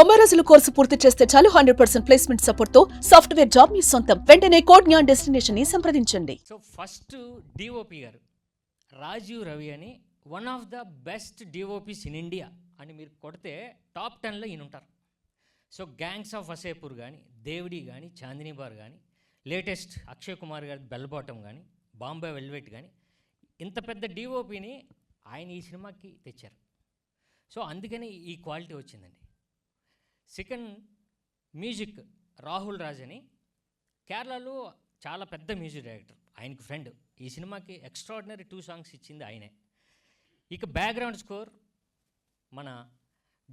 90 రోజుల కోర్సు పూర్తి చేస్తే చాలు 100% ప్లేస్మెంట్ సపోర్ట్ తో సాఫ్ట్వేర్ జాబ్ మీ సొంతం. వెంటనే కోడ్ జ్ఞాన్ డెస్టినేషన్ ని సంప్రదించండి. సో ఫస్ట్ డిఓపి గారు రాజీవ్ రవి అని one of the best DOPs in India అని మీరు కొడితే టాప్ 10లో ఈయన ఉంటారు. సో గ్యాంగ్స్ ఆఫ్ వసేపూర్ కానీ, దేవిడి కానీ, చాందినీ బార్ కానీ, లేటెస్ట్ అక్షయ్ కుమార్ గారి బెల్ బాటమ్ కానీ, బాంబే వెల్వెట్ కానీ, ఇంత పెద్ద డిఓపిని ఆయన ఈ సినిమాకి తెచ్చారు. సో అందుకని ఈ క్వాలిటీ వచ్చిందండి. సెకండ్, మ్యూజిక్ రాహుల్ రాజ్ అని కేరళలో చాలా పెద్ద మ్యూజిక్ డైరెక్టర్, ఆయనకి ఫ్రెండ్. ఈ సినిమాకి ఎక్స్ట్రాడినరీ 2 సాంగ్స్ ఇచ్చింది ఆయనే. ఇక బ్యాక్గ్రౌండ్ స్కోర్ మన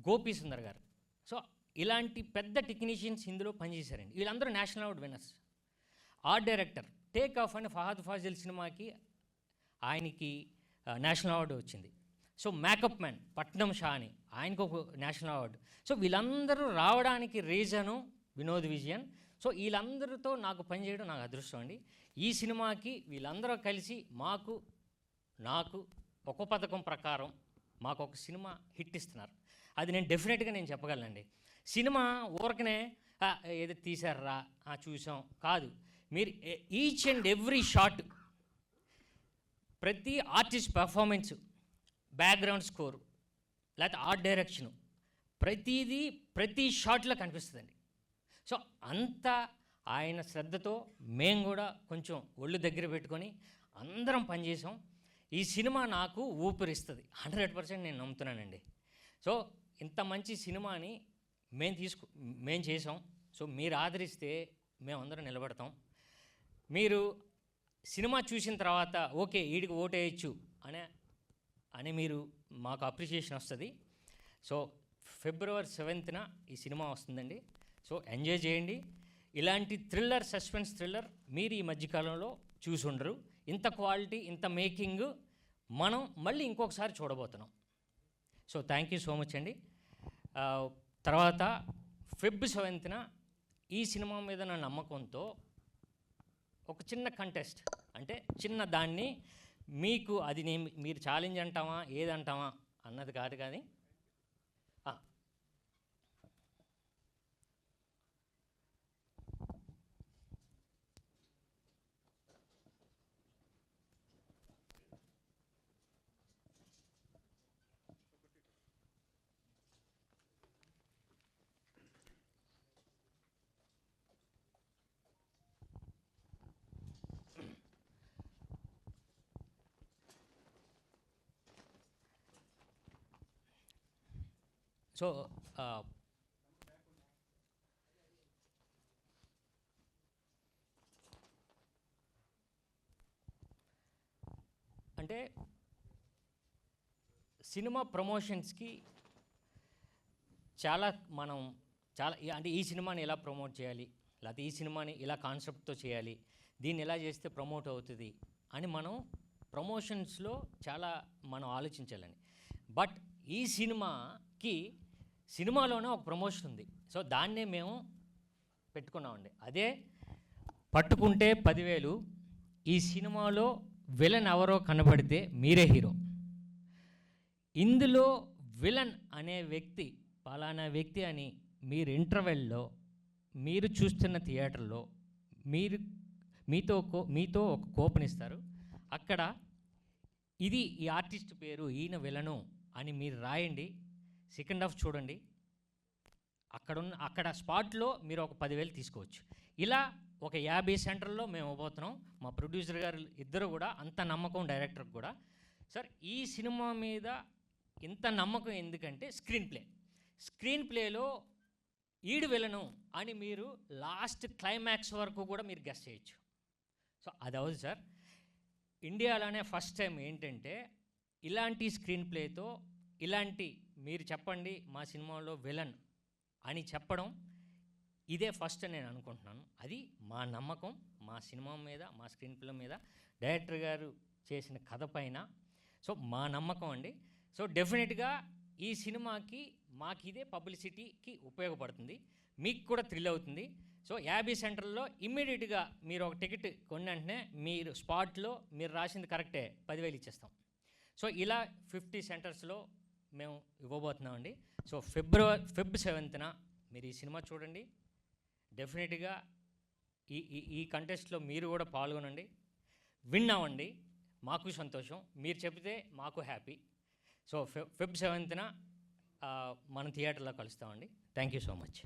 గోపీ సుందర్ గారు. సో ఇలాంటి పెద్ద టెక్నీషియన్స్ ఇందులో పనిచేశారండి. వీళ్ళందరూ national award winners. Art director take off అని ఫహద్ ఫాజిల్ సినిమాకి ఆయనకి నేషనల్ అవార్డు వచ్చింది. సో మేకప్ మ్యాన్ పట్నం షా అని ఆయనకు ఒక నేషనల్ అవార్డు. సో వీళ్ళందరూ రావడానికి రీజను వినోద్ విజయన్. సో వీళ్ళందరితో నాకు పనిచేయడం నాకు అదృష్టం అండి. ఈ సినిమాకి వీళ్ళందరూ కలిసి నాకు ఒక పథకం ప్రకారం మాకు ఒక సినిమా హిట్ ఇస్తున్నారు. అది నేను డెఫినెట్గా నేను చెప్పగలనండి. సినిమా ఊరకనే ఏదో తీశారా చూసాం కాదు. మీరు ఈచ్ అండ్ ఎవ్రీ షాట్, ప్రతి ఆర్టిస్ట్ పర్ఫార్మెన్సు, బ్యాక్గ్రౌండ్ స్కోరు, లేకపోతే ఆర్ట్ డైరెక్షను, ప్రతి షాట్లో కనిపిస్తుందండి. సో అంత ఆయన శ్రద్ధతో మేము కూడా కొంచెం ఒళ్ళు దగ్గర పెట్టుకొని అందరం పనిచేసాం. ఈ సినిమా నాకు ఊపిరిస్తుంది 100% నేను నమ్ముతున్నానండి. సో ఇంత మంచి సినిమాని మేము చేసాం. సో మీరు ఆదరిస్తే మేమందరం నిలబడతాం. మీరు సినిమా చూసిన తర్వాత ఓకే వీడికి ఓటేయచ్చు అని మీరు మాకు అప్రిషియేషన్ వస్తుంది. సో February 7th ఈ సినిమా వస్తుందండి. సో ఎంజాయ్ చేయండి. ఇలాంటి థ్రిల్లర్, సస్పెన్స్ థ్రిల్లర్ మీరు ఈ మధ్యకాలంలో చూసి ఉండరు. ఇంత క్వాలిటీ, ఇంత మేకింగ్ మనం మళ్ళీ ఇంకొకసారి చూడబోతున్నాం. So thank you so much అండి. తర్వాత February 7th ఈ సినిమా మీద నా నమ్మకంతో ఒక చిన్న కంటెస్ట్, అంటే చిన్న దాన్ని మీకు అది మీరు ఛాలెంజ్ అంటామా ఏదంటామా అన్నది కాదు కానీ సో అంటే సినిమా ప్రమోషన్స్కి అంటే ఈ సినిమాని ఎలా ప్రమోట్ చేయాలి, లేకపోతే ఈ సినిమాని ఇలా కాన్సెప్ట్తో చేయాలి, దీన్ని ఎలా చేస్తే ప్రమోట్ అవుతుంది అని మనం ప్రమోషన్స్లో మనం ఆలోచించాలని. బట్ ఈ సినిమాలోనే ఒక ప్రమోషన్ ఉంది. సో దాన్నే మేము పెట్టుకున్నామండి. అదే పట్టుకుంటే 10,000. ఈ సినిమాలో విలన్ ఎవరో కనబడితే మీరే హీరో. ఇందులో విలన్ అనే వ్యక్తి పలానా వ్యక్తి అని మీరు ఇంటర్వెల్లో మీరు చూస్తున్న థియేటర్లో మీతో ఒక కూపన్ ఇస్తారు. అక్కడ ఈ ఆర్టిస్ట్ పేరు, ఈయన విలను అని మీరు రాయండి. సెకండ్ హాఫ్ చూడండి. అక్కడ స్పాట్లో మీరు ఒక 10,000 తీసుకోవచ్చు. ఇలా ఒక 50 సెంటర్లో మేము ఇవ్వబోతున్నాం. మా ప్రొడ్యూసర్ గారు ఇద్దరు కూడా అంత నమ్మకం, డైరెక్టర్కి కూడా. సార్ ఈ సినిమా మీద ఇంత నమ్మకం ఎందుకంటే స్క్రీన్ ప్లేలో ఈడు విలను అని మీరు లాస్ట్ క్లైమాక్స్ వరకు కూడా మీరు గెస్ చేయొచ్చు. సో అది అవును సార్. ఇండియాలోనే ఫస్ట్ టైం ఏంటంటే ఇలాంటి స్క్రీన్ ప్లేతో మీరు చెప్పండి మా సినిమాలో విలన్ అని చెప్పడం ఇదే ఫస్ట్ నేను అనుకుంటున్నాను. అది మా నమ్మకం, మా సినిమా మీద, మా స్క్రీన్ ప్లే మీద, డైరెక్టర్ గారు చేసిన కథ పైన. సో మా నమ్మకం అండి. సో డెఫినెట్గా ఈ సినిమాకి మాకు ఇదే పబ్లిసిటీకి ఉపయోగపడుతుంది, మీకు కూడా థ్రిల్ అవుతుంది. సో 50 సెంటర్లో ఇమ్మీడియట్గా మీరు ఒక టికెట్ కొన్న వెంటనే మీరు స్పాట్లో మీరు రాసింది కరెక్టే 10,000 ఇచ్చేస్తాం. సో ఇలా 50 సెంటర్స్లో మేము ఇవ్వబోతున్నామండి. సో ఫెబ్ 7న మీరు ఈ సినిమా చూడండి. డెఫినెట్గా ఈ కంటెస్ట్లో మీరు కూడా పాల్గొనండి, విన్ అవ్వండి. మాకు సంతోషం, మీరు చెప్తే మాకు హ్యాపీ. సో ఫెబ్ 7న మన థియేటర్లో కలుస్తామండి. Thank you so much.